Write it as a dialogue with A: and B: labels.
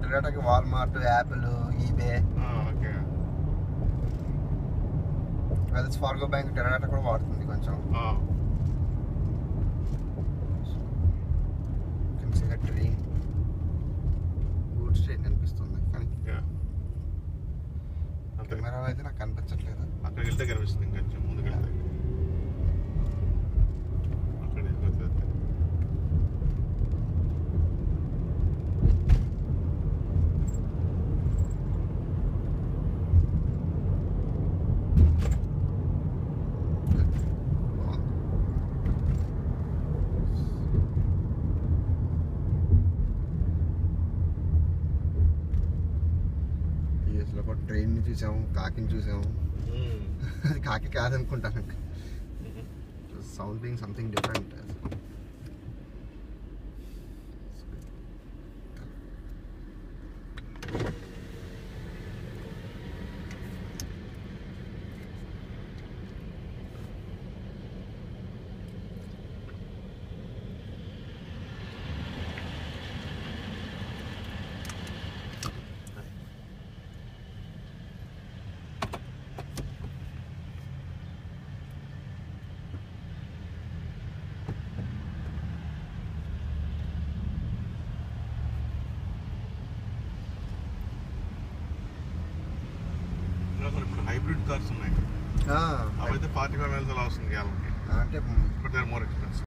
A: టొయోటాకి Walmart, Apple, eBay,
B: okay.
A: Wells Fargo bank Toyota కూడా వాడుతుంది కొంచెం. ట్రైన్ గూడ్స్ ట్రైన్ కనిపిస్తుంది కానీ కెమెరాలో అయితే నాకు కనిపించట్లేదు.
B: అక్కడికి వెళ్తే కనిపిస్తుంది, ఇంకొంచెం ముందుకు వెళ్తే అక్కడ
A: ట్రైన్ ని చూసాము, కాకిని చూసాము. అది కాకి కాదనుకుంటాను, సౌండింగ్ సంథింగ్ డిఫరెంట్.
B: ఇప్పుడు హైబ్రిడ్ కార్స్ ఉన్నాయి, అవైతే 45 miles అలా వస్తుంది గ్యాలన్కి.
A: అంటే
B: but they are more expensive.